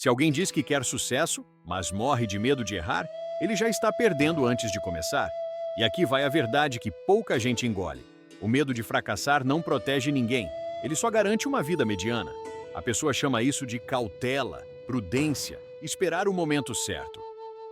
Se alguém diz que quer sucesso, mas morre de medo de errar, ele já está perdendo antes de começar. E aqui vai a verdade que pouca gente engole. O medo de fracassar não protege ninguém, ele só garante uma vida mediana. A pessoa chama isso de cautela, prudência, esperar o momento certo.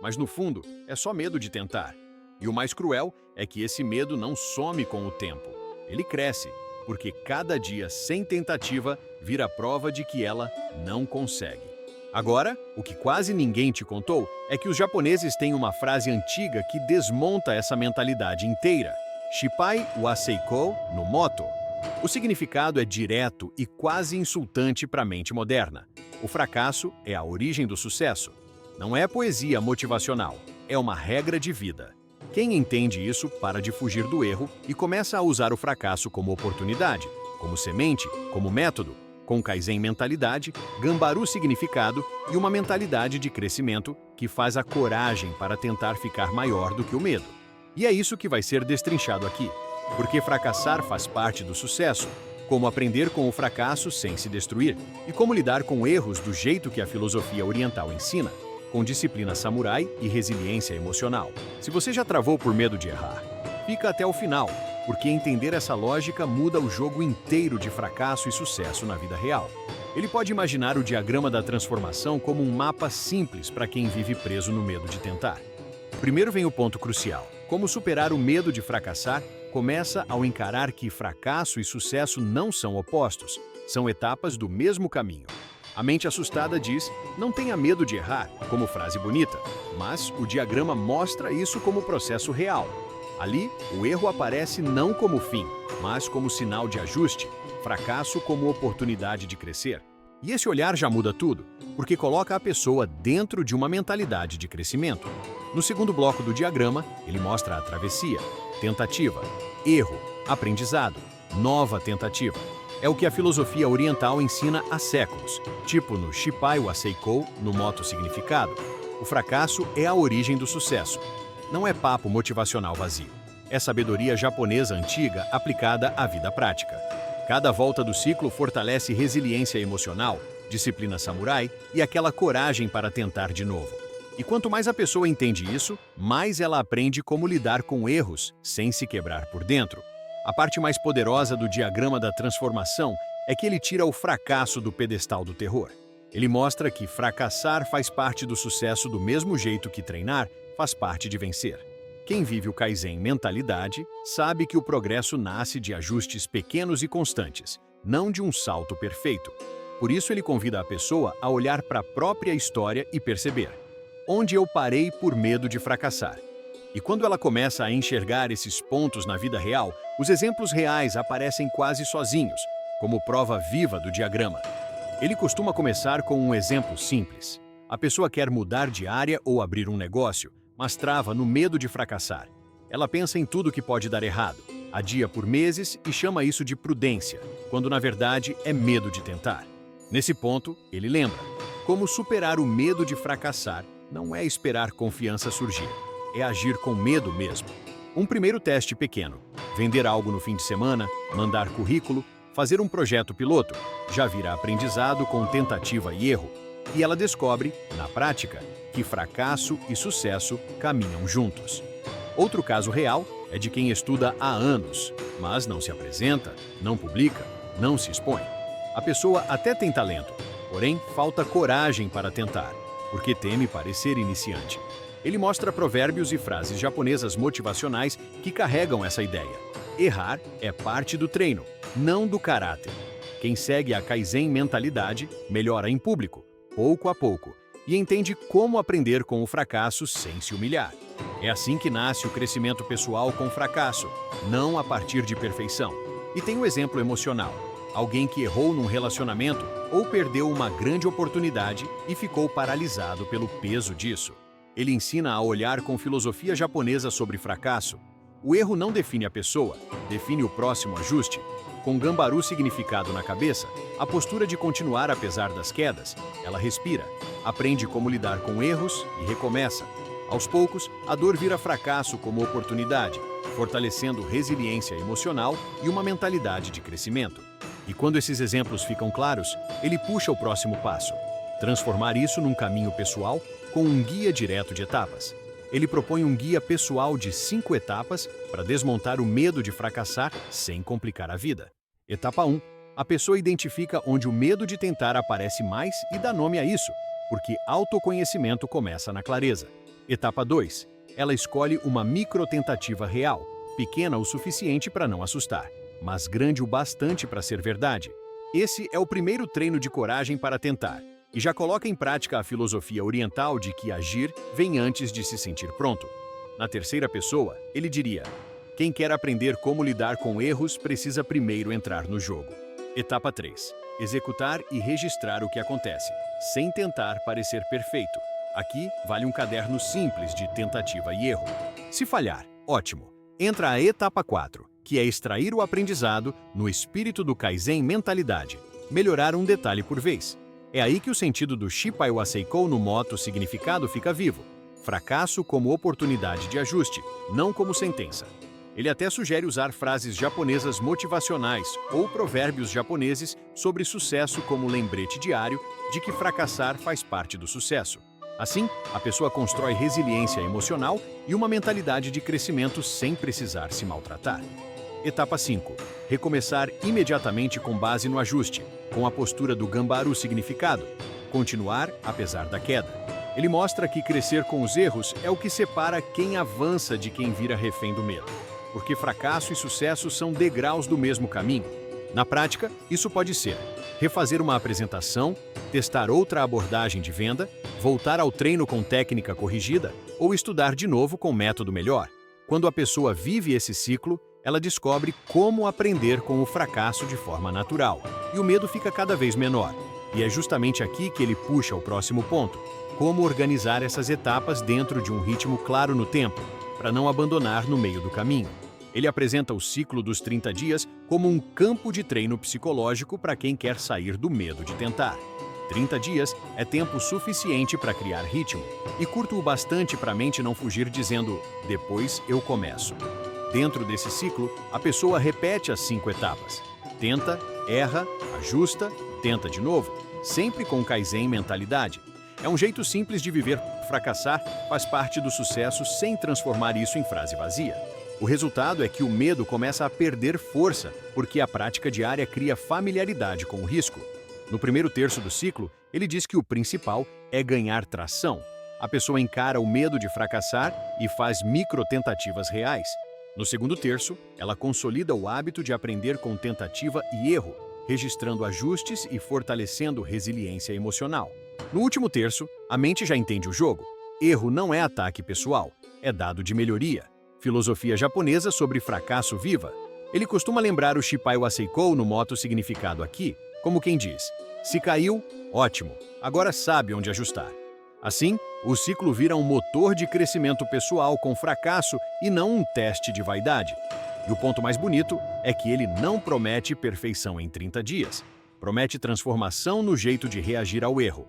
Mas no fundo, é só medo de tentar. E o mais cruel é que esse medo não some com o tempo. Ele cresce, porque cada dia sem tentativa vira prova de que ela não consegue. Agora, o que quase ninguém te contou é que os japoneses têm uma frase antiga que desmonta essa mentalidade inteira. Shippai wa seiko no moto. O significado é direto e quase insultante para a mente moderna. O fracasso é a origem do sucesso. Não é poesia motivacional, é uma regra de vida. Quem entende isso para de fugir do erro e começa a usar o fracasso como oportunidade, como semente, como método, com Kaizen mentalidade, Gambaru significado e uma mentalidade de crescimento que faz a coragem para tentar ficar maior do que o medo. E é isso que vai ser destrinchado aqui, porque fracassar faz parte do sucesso, como aprender com o fracasso sem se destruir e como lidar com erros do jeito que a filosofia oriental ensina, com disciplina samurai e resiliência emocional. Se você já travou por medo de errar, fica até o final, porque entender essa lógica muda o jogo inteiro de fracasso e sucesso na vida real. Ele pode imaginar o diagrama da transformação como um mapa simples para quem vive preso no medo de tentar. Primeiro vem o ponto crucial. Como superar o medo de fracassar começa ao encarar que fracasso e sucesso não são opostos, são etapas do mesmo caminho. A mente assustada diz, não tenha medo de errar, como frase bonita, mas o diagrama mostra isso como processo real. Ali, o erro aparece não como fim, mas como sinal de ajuste, fracasso como oportunidade de crescer. E esse olhar já muda tudo, porque coloca a pessoa dentro de uma mentalidade de crescimento. No segundo bloco do diagrama, ele mostra a travessia, tentativa, erro, aprendizado, nova tentativa. É o que a filosofia oriental ensina há séculos, tipo no Shippai wa seiko, no moto significado. O fracasso é a origem do sucesso. Não é papo motivacional vazio. É sabedoria japonesa antiga aplicada à vida prática. Cada volta do ciclo fortalece resiliência emocional, disciplina samurai e aquela coragem para tentar de novo. E quanto mais a pessoa entende isso, mais ela aprende como lidar com erros sem se quebrar por dentro. A parte mais poderosa do diagrama da transformação é que ele tira o fracasso do pedestal do terror. Ele mostra que fracassar faz parte do sucesso do mesmo jeito que treinar faz parte de vencer. Quem vive o Kaizen mentalidade sabe que o progresso nasce de ajustes pequenos e constantes, não de um salto perfeito. Por isso ele convida a pessoa a olhar para a própria história e perceber: onde eu parei por medo de fracassar? E quando ela começa a enxergar esses pontos na vida real, os exemplos reais aparecem quase sozinhos, como prova viva do diagrama. Ele costuma começar com um exemplo simples. A pessoa quer mudar de área ou abrir um negócio, mas trava no medo de fracassar. Ela pensa em tudo que pode dar errado, adia por meses e chama isso de prudência, quando na verdade é medo de tentar. Nesse ponto, ele lembra: como superar o medo de fracassar não é esperar confiança surgir, é agir com medo mesmo. Um primeiro teste pequeno, vender algo no fim de semana, mandar currículo, fazer um projeto piloto, já vira aprendizado com tentativa e erro. E ela descobre, na prática, que fracasso e sucesso caminham juntos. Outro caso real é de quem estuda há anos, mas não se apresenta, não publica, não se expõe. A pessoa até tem talento, porém falta coragem para tentar, porque teme parecer iniciante. Ele mostra provérbios e frases japonesas motivacionais que carregam essa ideia. Errar é parte do treino, não do caráter. Quem segue a Kaizen mentalidade melhora em público, pouco a pouco, e entende como aprender com o fracasso sem se humilhar. É assim que nasce o crescimento pessoal com fracasso, não a partir de perfeição. E tem o exemplo emocional. Alguém que errou num relacionamento ou perdeu uma grande oportunidade e ficou paralisado pelo peso disso. Ele ensina a olhar com filosofia japonesa sobre fracasso. O erro não define a pessoa, define o próximo ajuste. Com Gambaru significado na cabeça, a postura de continuar apesar das quedas, ela respira, aprende como lidar com erros e recomeça. Aos poucos, a dor vira fracasso como oportunidade, fortalecendo resiliência emocional e uma mentalidade de crescimento. E quando esses exemplos ficam claros, ele puxa o próximo passo. transformar isso num caminho pessoal com um guia direto de etapas. Ele propõe um guia pessoal de 5 etapas para desmontar o medo de fracassar sem complicar a vida. Etapa 1. A pessoa identifica onde o medo de tentar aparece mais e dá nome a isso, porque autoconhecimento começa na clareza. Etapa 2. Ela escolhe uma microtentativa real, pequena o suficiente para não assustar, mas grande o bastante para ser verdade. Esse é o primeiro treino de coragem para tentar, e já coloca em prática a filosofia oriental de que agir vem antes de se sentir pronto. Na terceira pessoa, ele diria: quem quer aprender como lidar com erros precisa primeiro entrar no jogo. Etapa 3. Executar e registrar o que acontece, sem tentar parecer perfeito. Aqui vale um caderno simples de tentativa e erro. Se falhar, ótimo. Entra a etapa 4, que é extrair o aprendizado no espírito do Kaizen mentalidade, melhorar um detalhe por vez. É aí que o sentido do Shipai wa Seikou no moto significado fica vivo. Fracasso como oportunidade de ajuste, não como sentença. Ele até sugere usar frases japonesas motivacionais ou provérbios japoneses sobre sucesso como lembrete diário de que fracassar faz parte do sucesso. Assim, a pessoa constrói resiliência emocional e uma mentalidade de crescimento sem precisar se maltratar. Etapa 5. Recomeçar imediatamente com base no ajuste, com a postura do Gambaru significado. Continuar apesar da queda. Ele mostra que crescer com os erros é o que separa quem avança de quem vira refém do medo. Porque fracasso e sucesso são degraus do mesmo caminho. Na prática, isso pode ser refazer uma apresentação, testar outra abordagem de venda, voltar ao treino com técnica corrigida ou estudar de novo com método melhor. Quando a pessoa vive esse ciclo, ela descobre como aprender com o fracasso de forma natural, e o medo fica cada vez menor. E é justamente aqui que ele puxa o próximo ponto: como organizar essas etapas dentro de um ritmo claro no tempo, para não abandonar no meio do caminho. Ele apresenta o ciclo dos 30 dias como um campo de treino psicológico para quem quer sair do medo de tentar. 30 dias é tempo suficiente para criar ritmo, e curto o bastante para a mente não fugir dizendo, depois eu começo. Dentro desse ciclo, a pessoa repete as 5 etapas. Tenta, erra, ajusta, tenta de novo, sempre com Kaizen mentalidade. É um jeito simples de viver. Fracassar faz parte do sucesso sem transformar isso em frase vazia. O resultado é que o medo começa a perder força, porque a prática diária cria familiaridade com o risco. No primeiro terço do ciclo, ele diz que o principal é ganhar tração. A pessoa encara o medo de fracassar e faz microtentativas reais. No segundo terço, ela consolida o hábito de aprender com tentativa e erro, registrando ajustes e fortalecendo resiliência emocional. No último terço, a mente já entende o jogo. Erro não é ataque pessoal, é dado de melhoria. Filosofia japonesa sobre fracasso viva. Ele costuma lembrar o Shipai wa Seikou no moto significado aqui, como quem diz: se caiu, ótimo, agora sabe onde ajustar. Assim, o ciclo vira um motor de crescimento pessoal com fracasso e não um teste de vaidade. E o ponto mais bonito é que ele não promete perfeição em 30 dias. Promete transformação no jeito de reagir ao erro.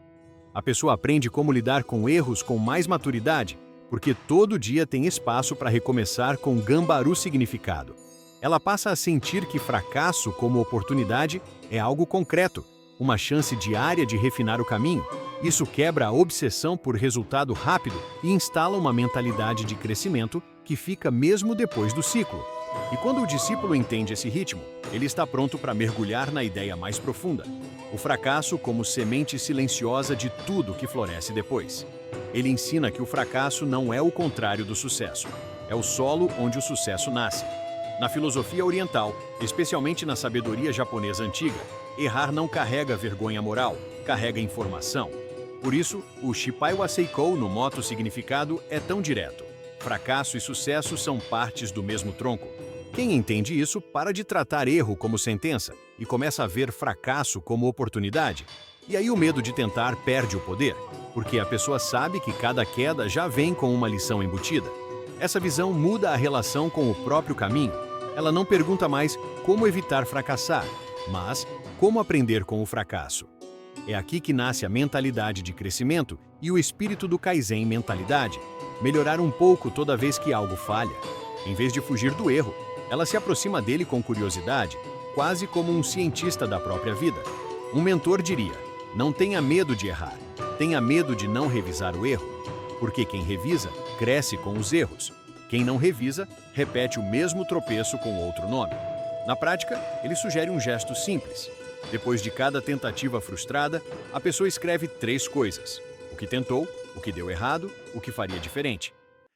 A pessoa aprende como lidar com erros com mais maturidade, porque todo dia tem espaço para recomeçar com Gambaru significado. Ela passa a sentir que fracasso como oportunidade é algo concreto, uma chance diária de refinar o caminho. Isso quebra a obsessão por resultado rápido e instala uma mentalidade de crescimento que fica mesmo depois do ciclo. E quando o discípulo entende esse ritmo, ele está pronto para mergulhar na ideia mais profunda: o fracasso como semente silenciosa de tudo que floresce depois. Ele ensina que o fracasso não é o contrário do sucesso, é o solo onde o sucesso nasce. Na filosofia oriental, especialmente na sabedoria japonesa antiga, errar não carrega vergonha moral, carrega informação. Por isso, o Shipai wa Seikou no moto significado é tão direto. Fracasso e sucesso são partes do mesmo tronco. Quem entende isso para de tratar erro como sentença e começa a ver fracasso como oportunidade. E aí o medo de tentar perde o poder, porque a pessoa sabe que cada queda já vem com uma lição embutida. Essa visão muda a relação com o próprio caminho. Ela não pergunta mais como evitar fracassar, mas como aprender com o fracasso. É aqui que nasce a mentalidade de crescimento e o espírito do Kaizen mentalidade. Melhorar um pouco toda vez que algo falha. Em vez de fugir do erro, ela se aproxima dele com curiosidade, quase como um cientista da própria vida. Um mentor diria: não tenha medo de errar. Tenha medo de não revisar o erro, porque quem revisa cresce com os erros. Quem não revisa, repete o mesmo tropeço com outro nome. Na prática, ele sugere um gesto simples. Depois de cada tentativa frustrada, a pessoa escreve 3 coisas: o que tentou, o que deu errado, o que faria diferente.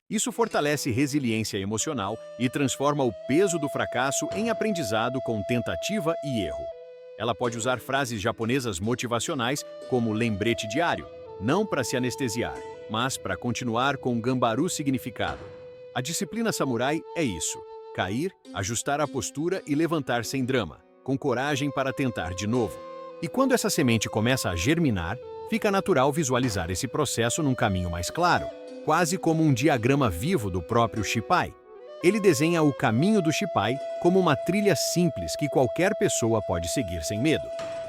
Isso fortalece resiliência emocional e transforma o peso do fracasso em aprendizado com tentativa e erro. Ela pode usar frases japonesas motivacionais como lembrete diário, não para se anestesiar, mas para continuar com Gambaru significado. A disciplina samurai é isso: cair, ajustar a postura e levantar sem drama, com coragem para tentar de novo. E quando essa semente começa a germinar, fica natural visualizar esse processo num caminho mais claro, quase como um diagrama vivo do próprio Shipai. Ele desenha o caminho do Shipai como uma trilha simples que qualquer pessoa pode seguir sem medo.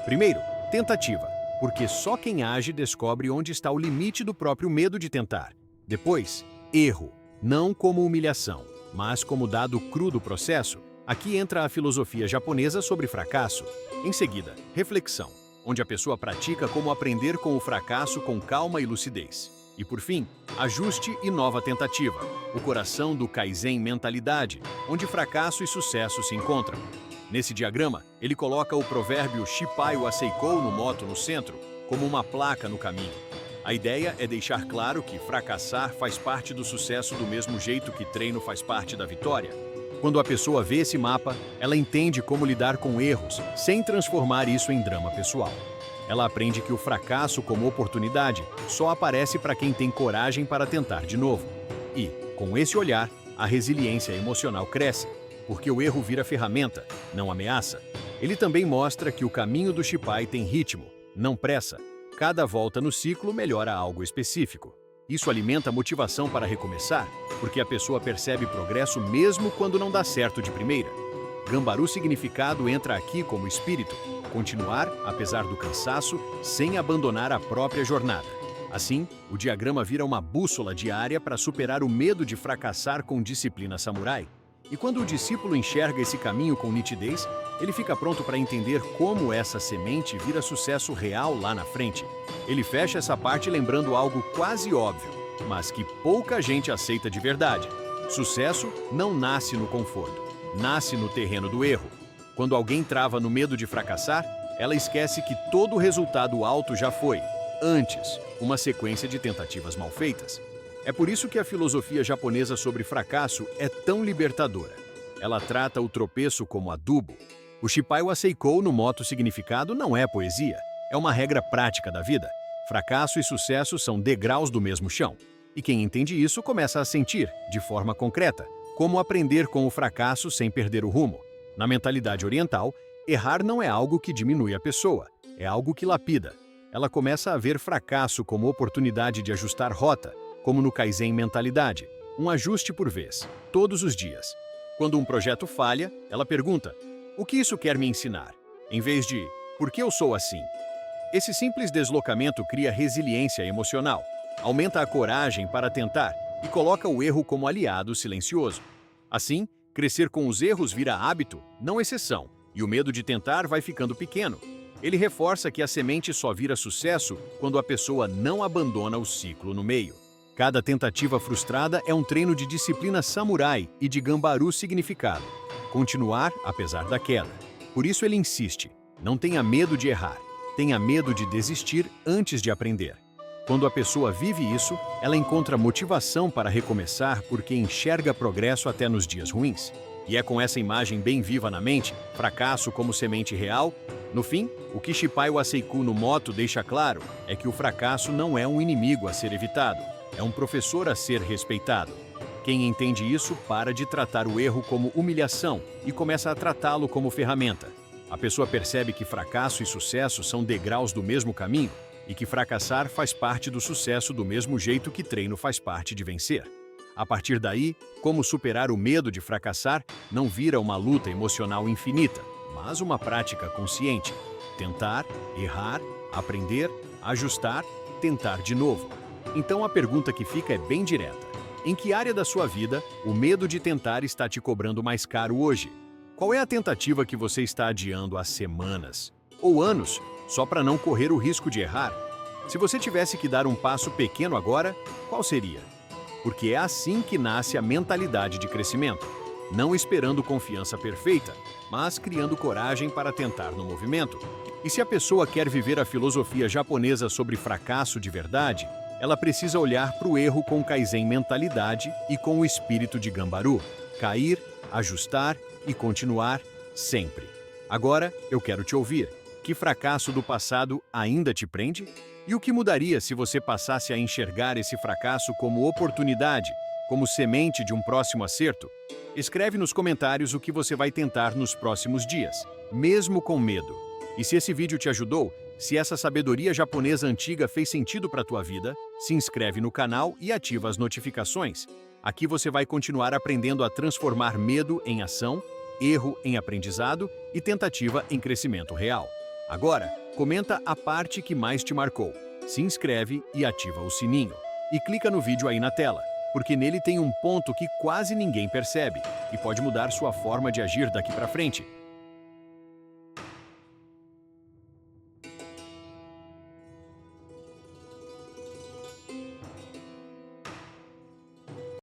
Primeiro, tentativa, porque só quem age descobre onde está o limite do próprio medo de tentar. Depois, erro, não como humilhação, mas como dado cru do processo. Aqui entra a filosofia japonesa sobre fracasso. Em seguida, reflexão, onde a pessoa pratica como aprender com o fracasso com calma e lucidez. E por fim, ajuste e nova tentativa, o coração do Kaizen mentalidade, onde fracasso e sucesso se encontram. Nesse diagrama, ele coloca o provérbio Shipai wa Seikou no moto no centro, como uma placa no caminho. A ideia é deixar claro que fracassar faz parte do sucesso do mesmo jeito que treino faz parte da vitória. Quando a pessoa vê esse mapa, ela entende como lidar com erros, sem transformar isso em drama pessoal. Ela aprende que o fracasso como oportunidade só aparece para quem tem coragem para tentar de novo. E, com esse olhar, a resiliência emocional cresce, porque o erro vira ferramenta, não ameaça. Ele também mostra que o caminho do Shipai tem ritmo, não pressa. Cada volta no ciclo melhora algo específico. Isso alimenta a motivação para recomeçar, porque a pessoa percebe progresso mesmo quando não dá certo de primeira. Gambaru significado entra aqui como espírito, continuar, apesar do cansaço, sem abandonar a própria jornada. Assim, o diagrama vira uma bússola diária para superar o medo de fracassar com disciplina samurai. E quando o discípulo enxerga esse caminho com nitidez, ele fica pronto para entender como essa semente vira sucesso real lá na frente. Ele fecha essa parte lembrando algo quase óbvio, mas que pouca gente aceita de verdade. Sucesso não nasce no conforto, nasce no terreno do erro. Quando alguém trava no medo de fracassar, ela esquece que todo o resultado alto já foi, antes, uma sequência de tentativas mal feitas. É por isso que a filosofia japonesa sobre fracasso é tão libertadora. Ela trata o tropeço como adubo. O Shipai wa Seikou no moto significado não é poesia, é uma regra prática da vida. Fracasso e sucesso são degraus do mesmo chão. E quem entende isso começa a sentir, de forma concreta, como aprender com o fracasso sem perder o rumo. Na mentalidade oriental, errar não é algo que diminui a pessoa, é algo que lapida. Ela começa a ver fracasso como oportunidade de ajustar rota, como no Kaizen mentalidade, um ajuste por vez, todos os dias. Quando um projeto falha, ela pergunta: o que isso quer me ensinar? Em vez de, por que eu sou assim? Esse simples deslocamento cria resiliência emocional, aumenta a coragem para tentar e coloca o erro como aliado silencioso. Assim, crescer com os erros vira hábito, não exceção, e o medo de tentar vai ficando pequeno. Ele reforça que a semente só vira sucesso quando a pessoa não abandona o ciclo no meio. Cada tentativa frustrada é um treino de disciplina samurai e de Gambaru significado. Continuar apesar da queda. Por isso ele insiste, não tenha medo de errar, tenha medo de desistir antes de aprender. Quando a pessoa vive isso, ela encontra motivação para recomeçar porque enxerga progresso até nos dias ruins. E é com essa imagem bem viva na mente, fracasso como semente real, no fim, o que Shipai wa Seikou no moto deixa claro é que o fracasso não é um inimigo a ser evitado, é um professor a ser respeitado. Quem entende isso para de tratar o erro como humilhação e começa a tratá-lo como ferramenta. A pessoa percebe que fracasso e sucesso são degraus do mesmo caminho e que fracassar faz parte do sucesso do mesmo jeito que treino faz parte de vencer. A partir daí, como superar o medo de fracassar não vira uma luta emocional infinita, mas uma prática consciente. Tentar, errar, aprender, ajustar, tentar de novo. Então a pergunta que fica é bem direta. Em que área da sua vida o medo de tentar está te cobrando mais caro hoje? Qual é a tentativa que você está adiando há semanas ou anos, só para não correr o risco de errar? Se você tivesse que dar um passo pequeno agora, qual seria? Porque é assim que nasce a mentalidade de crescimento. Não esperando confiança perfeita, mas criando coragem para tentar no movimento. E se a pessoa quer viver a filosofia japonesa sobre fracasso de verdade, ela precisa olhar para o erro com Kaizen mentalidade e com o espírito de Gambaru. Cair, ajustar e continuar sempre. Agora, eu quero te ouvir. Que fracasso do passado ainda te prende? E o que mudaria se você passasse a enxergar esse fracasso como oportunidade, como semente de um próximo acerto? Escreve nos comentários o que você vai tentar nos próximos dias, mesmo com medo. E se esse vídeo te ajudou, se essa sabedoria japonesa antiga fez sentido para a tua vida, se inscreve no canal e ativa as notificações. Aqui você vai continuar aprendendo a transformar medo em ação, erro em aprendizado e tentativa em crescimento real. Agora, comenta a parte que mais te marcou, se inscreve e ativa o sininho. E clica no vídeo aí na tela, porque nele tem um ponto que quase ninguém percebe e pode mudar sua forma de agir daqui para frente.